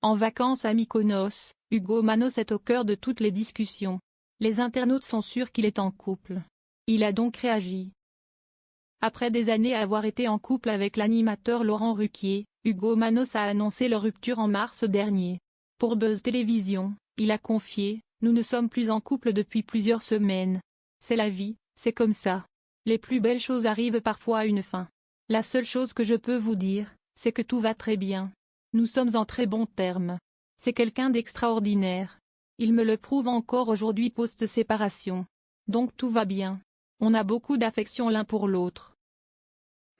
En vacances à Mykonos, Hugo Manos est au cœur de toutes les discussions. Les internautes sont sûrs qu'il est en couple. Il a donc réagi. Après des années à avoir été en couple avec l'animateur Laurent Ruquier, Hugo Manos a annoncé leur rupture en mars dernier. Pour Buzz Télévision, il a confié « Nous ne sommes plus en couple depuis plusieurs semaines. C'est la vie, c'est comme ça. Les plus belles choses arrivent parfois à une fin. La seule chose que je peux vous dire, c'est que tout va très bien. Nous sommes en très bons termes. C'est quelqu'un d'extraordinaire. Il me le prouve encore aujourd'hui post-séparation. Donc tout va bien. On a beaucoup d'affection l'un pour l'autre. »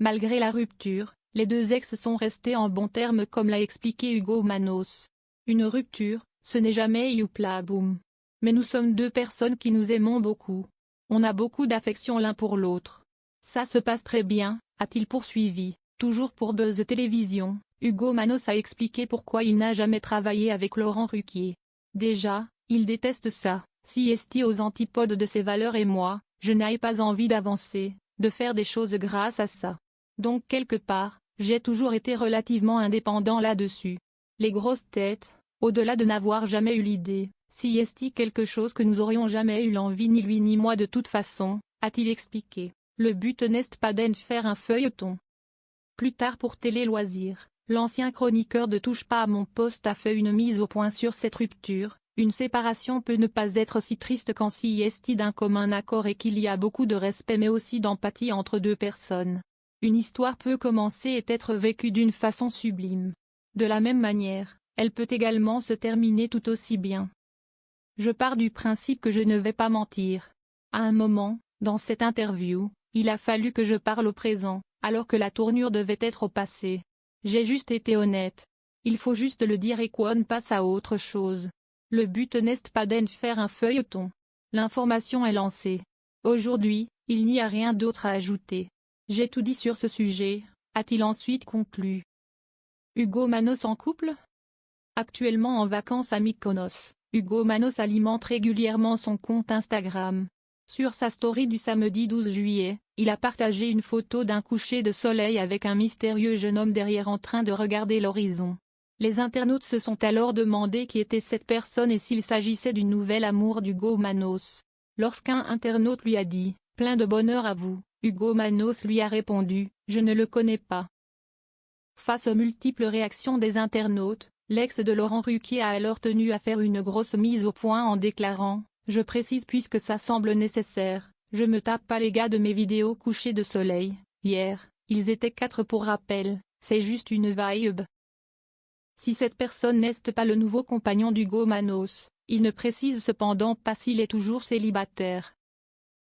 Malgré la rupture, les deux ex sont restés en bons termes comme l'a expliqué Hugo Manos. Une rupture, ce n'est jamais youpla boum. Mais nous sommes deux personnes qui nous aimons beaucoup. On a beaucoup d'affection l'un pour l'autre. Ça se passe très bien, a-t-il poursuivi. Toujours pour Buzz Télévision, Hugo Manos a expliqué pourquoi il n'a jamais travaillé avec Laurent Ruquier. Déjà, il déteste ça, si est aux antipodes de ses valeurs et moi, je n'ai pas envie d'avancer, de faire des choses grâce à ça. Donc quelque part, j'ai toujours été relativement indépendant là-dessus. Les grosses têtes, au-delà de n'avoir jamais eu l'idée, si est quelque chose que nous aurions jamais eu l'envie ni lui ni moi de toute façon, a-t-il expliqué. Le but n'est pas d'en faire un feuilleton. Plus tard pour Télé Loisirs, l'ancien chroniqueur de Touche pas à mon poste a fait une mise au point sur cette rupture. Une séparation peut ne pas être si triste quand si est d'un commun accord et qu'il y a beaucoup de respect mais aussi d'empathie entre deux personnes. Une histoire peut commencer et être vécue d'une façon sublime. De la même manière, elle peut également se terminer tout aussi bien. Je pars du principe que je ne vais pas mentir. À un moment, dans cette interview, il a fallu que je parle au présent, alors que la tournure devait être au passé. J'ai juste été honnête. Il faut juste le dire et qu'on passe à autre chose. Le but n'est pas d'en faire un feuilleton. L'information est lancée. Aujourd'hui, il n'y a rien d'autre à ajouter. J'ai tout dit sur ce sujet, a-t-il ensuite conclu. Hugo Manos en couple? Actuellement en vacances à Mykonos, Hugo Manos alimente régulièrement son compte Instagram. Sur sa story du samedi 12 juillet, il a partagé une photo d'un coucher de soleil avec un mystérieux jeune homme derrière en train de regarder l'horizon. Les internautes se sont alors demandé qui était cette personne et s'il s'agissait du nouvel amour d'Hugo Manos. Lorsqu'un internaute lui a dit « Plein de bonheur à vous », Hugo Manos lui a répondu « Je ne le connais pas ». Face aux multiples réactions des internautes, l'ex de Laurent Ruquier a alors tenu à faire une grosse mise au point en déclarant « Je précise puisque ça semble nécessaire, je me tape pas les gars de mes vidéos coucher de soleil, hier, ils étaient 4 pour rappel, c'est juste une vibe. » Si cette personne n'est pas le nouveau compagnon d'Hugo Manos, il ne précise cependant pas s'il est toujours célibataire.